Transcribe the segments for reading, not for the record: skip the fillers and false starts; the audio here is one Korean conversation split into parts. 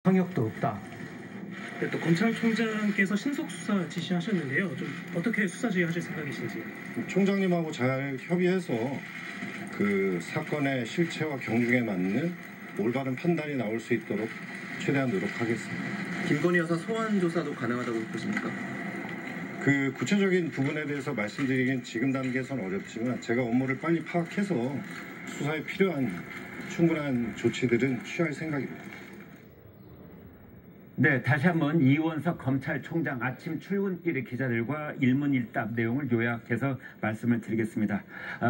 방역도 없다. 네, 또 검찰총장께서 신속 수사 지시하셨는데요. 좀 어떻게 수사 지휘하실 생각이신지. 총장님하고 잘 협의해서 그 사건의 실체와 경중에 맞는 올바른 판단이 나올 수 있도록 최대한 노력하겠습니다. 김건희 여사 소환 조사도 가능하다고 보십니까? 그 구체적인 부분에 대해서 말씀드리긴 지금 단계에서는 어렵지만 제가 업무를 빨리 파악해서 수사에 필요한 충분한 조치들은 취할 생각입니다. 네, 다시 한번 이원석 검찰총장 아침 출근길의 기자들과 일문일답 내용을 요약해서 말씀을 드리겠습니다.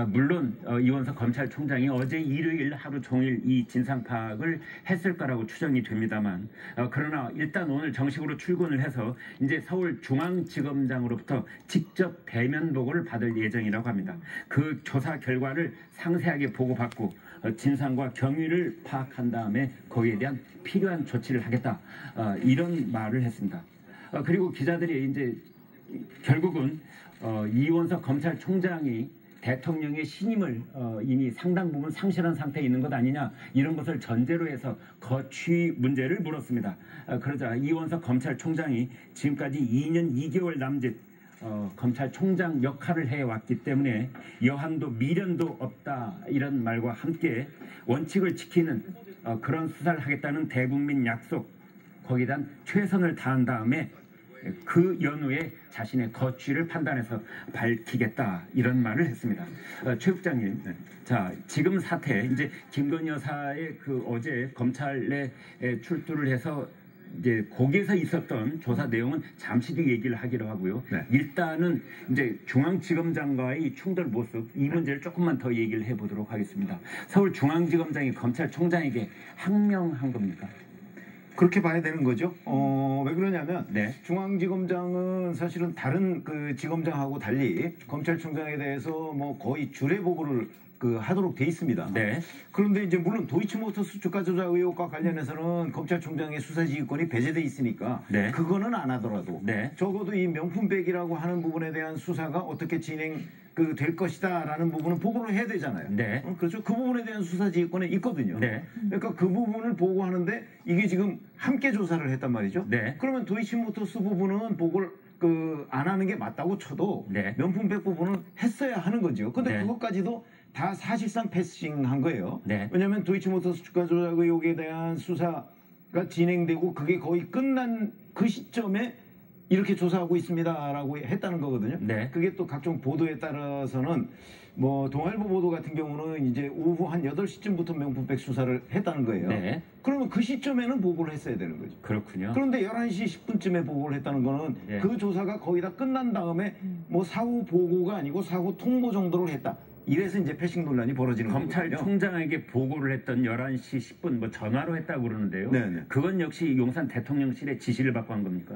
물론 이원석 검찰총장이 어제 일요일 하루 종일 이 진상 파악을 했을 거라고 추정이 됩니다만 그러나 일단 오늘 정식으로 출근을 해서 이제 서울중앙지검장으로부터 직접 대면 보고를 받을 예정이라고 합니다. 그 조사 결과를 상세하게 보고받고 진상과 경위를 파악한 다음에 거기에 대한 필요한 조치를 하겠다. 이런 말을 했습니다. 그리고 기자들이 이제 결국은 이원석 검찰총장이 대통령의 신임을 이미 상당 부분 상실한 상태에 있는 것 아니냐 이런 것을 전제로 해서 거취 문제를 물었습니다. 그러자 이원석 검찰총장이 지금까지 2년 2개월 남짓 검찰총장 역할을 해왔기 때문에 여한도 미련도 없다 이런 말과 함께 원칙을 지키는 그런 수사를 하겠다는 대국민 약속 거기에 대한 최선을 다한 다음에 그 연후에 자신의 거취를 판단해서 밝히겠다 이런 말을 했습니다. 최 국장님, 자 지금 사태 이제 김건희 여사의 그 어제 검찰에 출두를 해서 이제 거기에서 있었던 조사 내용은 잠시 뒤 얘기를 하기로 하고요. 네. 일단은 이제 중앙지검장과의 이 충돌 모습 이 문제를 조금만 더 얘기를 해보도록 하겠습니다. 서울중앙지검장이 검찰총장에게 항명한 겁니까? 그렇게 봐야 되는 거죠. 왜 그러냐면 네. 중앙지검장은 사실은 다른 그 지검장하고 달리 검찰총장에 대해서 뭐 거의 주례 보고를 하도록 돼 있습니다. 네. 그런데 이제 물론 도이치모터스 주가 조작 의혹과 관련해서는 검찰총장의 수사지휘권이 배제돼 있으니까 네. 그거는 안 하더라도 네. 적어도 이 명품백이라고 하는 부분에 대한 수사가 어떻게 될 것이다라는 부분은 보고를 해야 되잖아요. 네. 그렇죠. 그 부분에 대한 수사지휘권이 있거든요. 네. 그러니까 그 부분을 보고하는데 이게 지금 함께 조사를 했단 말이죠. 네. 그러면 도이치모터스 부분은 보고를 안 하는 게 맞다고 쳐도 네. 명품백 부분은 했어야 하는 거죠. 근데 네. 그것까지도 다 사실상 패싱한 거예요. 네. 왜냐하면 도이치모터스 주가 조작 의혹에 대한 수사가 진행되고 그게 거의 끝난 그 시점에 이렇게 조사하고 있습니다라고 했다는 거거든요. 네. 그게 또 각종 보도에 따라서는 뭐 동아일보 보도 같은 경우는 이제 오후 한 8시쯤부터 명품백 수사를 했다는 거예요. 네. 그러면 그 시점에는 보고를 했어야 되는 거죠. 그렇군요. 그런데 11시 10분쯤에 보고를 했다는 거는 네. 그 조사가 거의 다 끝난 다음에 뭐 사후 보고가 아니고 사후 통보 정도를 했다. 이래서 이제 패싱 논란이 벌어지는 거거든요. 검찰총장에게 보고를 했던 11시 10분 뭐 전화로 했다고 그러는데요. 네네. 그건 역시 용산 대통령실의 지시를 받고 한 겁니까?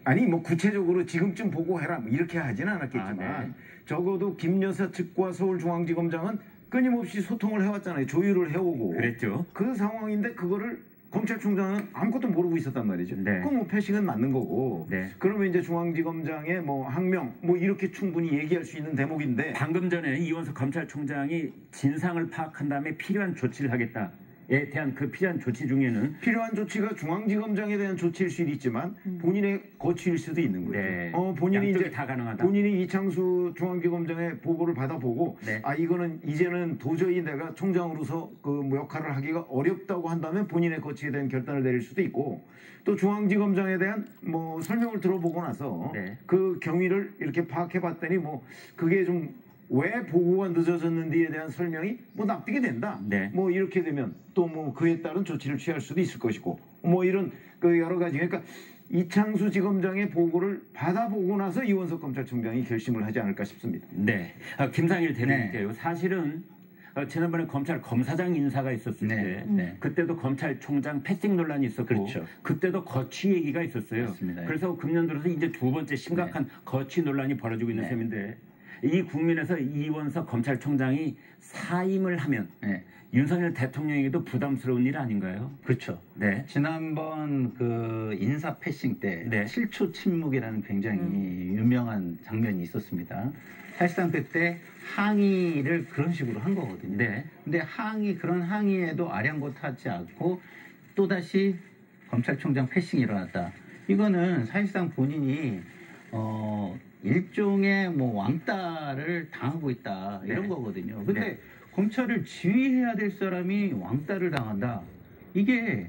아니 뭐 구체적으로 지금쯤 보고해라 뭐 이렇게 하지는 않았겠지만 네. 적어도 김 여사 측과 서울중앙지검장은 끊임없이 소통을 해왔잖아요. 조율을 해오고. 그랬죠. 그 상황인데 그거를 검찰총장은 아무것도 모르고 있었단 말이죠. 네. 그럼 뭐 패싱은 맞는 거고. 네. 그러면 이제 중앙지검장의 뭐 항명 뭐 이렇게 충분히 얘기할 수 있는 대목인데. 방금 전에 이원석 검찰총장이 진상을 파악한 다음에 필요한 조치를 하겠다. 에 대한 그 필요한 조치 중에는 필요한 조치가 중앙지검장에 대한 조치일 수도 있지만 본인의 거취일 수도 있는 거죠. 네. 본인이 이제 다 가능하다. 본인이 이창수 중앙지검장의 보고를 받아보고 네. 이거는 이제는 도저히 내가 총장으로서 뭐 역할을 하기가 어렵다고 한다면 본인의 거취에 대한 결단을 내릴 수도 있고 또 중앙지검장에 대한 뭐 설명을 들어보고 나서 네. 그 경위를 이렇게 파악해봤더니 뭐 그게 좀 왜 보고가 늦어졌는지에 대한 설명이 뭐 납득이 된다. 네. 뭐 이렇게 되면 또 뭐 그에 따른 조치를 취할 수도 있을 것이고 뭐 이런 그 여러 가지 그러니까 이창수 지검장의 보고를 받아보고 나서 이원석 검찰총장이 결심을 하지 않을까 싶습니다. 네. 김상일 대변인께요. 사실은 지난번에 검찰 검사장 인사가 있었을 때 그때도 검찰총장 패싱 논란이 있었고 그렇죠. 그때도 거취 얘기가 있었어요. 맞습니다. 그래서 금년 들어서 이제 두 번째 심각한 거취 논란이 벌어지고 있는 셈인데 이 국민에서 이원석 검찰총장이 사임을 하면 윤석열 대통령에게도 부담스러운 일 아닌가요? 그렇죠. 네. 지난번 그 인사 패싱 때 네. 7초 침묵이라는 굉장히 유명한 장면이 있었습니다. 사실상 그때 항의를 그런 식으로 한 거거든요. 네. 근데 그런 항의에도 아량곳하지 않고 또다시 검찰총장 패싱이 일어났다. 이거는 사실상 본인이 일종의 뭐 왕따를 당하고 있다 이런 네. 거거든요. 근데 네. 검찰을 지휘해야 될 사람이 왕따를 당한다. 이게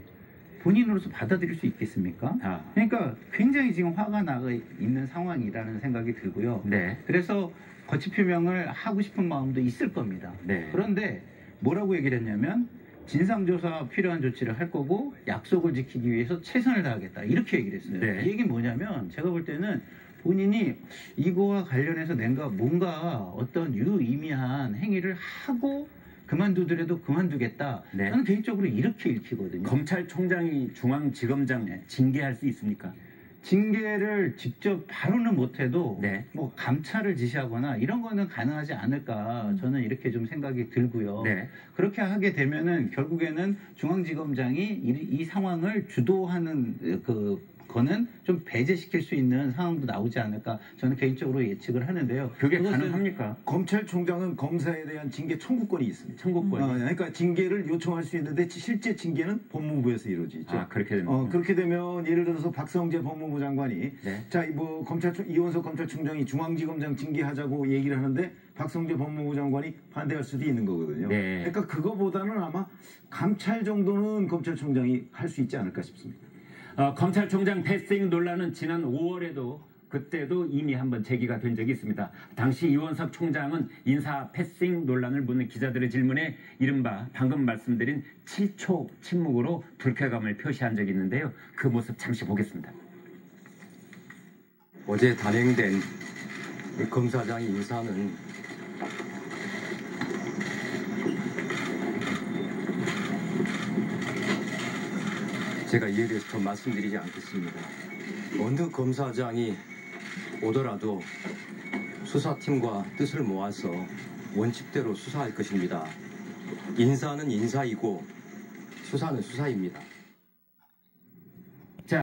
본인으로서 받아들일 수 있겠습니까? 아. 그러니까 굉장히 지금 화가 나가 있는 상황이라는 생각이 들고요. 네. 그래서 거취 표명을 하고 싶은 마음도 있을 겁니다. 네. 그런데 뭐라고 얘기를 했냐면 진상조사 필요한 조치를 할 거고 약속을 지키기 위해서 최선을 다하겠다. 이렇게 얘기를 했어요. 네. 이 얘기는 뭐냐면 제가 볼 때는 본인이 이거와 관련해서 뭔가 어떤 유의미한 행위를 하고 그만두더라도 그만두겠다. 네. 저는 개인적으로 이렇게 읽히거든요. 검찰총장이 중앙지검장 징계할 수 있습니까? 징계를 직접 바로는 못해도 네. 뭐 감찰을 지시하거나 이런 거는 가능하지 않을까 저는 이렇게 좀 생각이 들고요. 네. 그렇게 하게 되면은 결국에는 중앙지검장이 이 상황을 주도하는 거는 좀 배제시킬 수 있는 상황도 나오지 않을까 저는 개인적으로 예측을 하는데요. 그게 그것은 가능합니까? 검찰총장은 검사에 대한 징계 청구권이 있습니다. 청구권이. 그러니까 징계를 요청할 수 있는데 실제 징계는 법무부에서 이루어지죠. 아, 그렇게 됩니다. 그렇게 되면 예를 들어서 박성재 법무부 장관이 네. 자, 뭐 이원석 검찰총장이 중앙지검장 징계하자고 얘기를 하는데 박성재 법무부 장관이 반대할 수도 있는 거거든요. 네. 그러니까 그거보다는 아마 감찰 정도는 검찰총장이 할 수 있지 않을까 싶습니다. 검찰총장 패싱 논란은 지난 5월에도 그때도 이미 한번 제기가 된 적이 있습니다. 당시 이원석 총장은 인사 패싱 논란을 묻는 기자들의 질문에 이른바 방금 말씀드린 7초 침묵으로 불쾌감을 표시한 적이 있는데요. 그 모습 잠시 보겠습니다. 어제 단행된 검사장 인사는 제가 이에 대해서 더 말씀드리지 않겠습니다. 어느 검사장이 오더라도 수사팀과 뜻을 모아서 원칙대로 수사할 것입니다. 인사는 인사이고 수사는 수사입니다.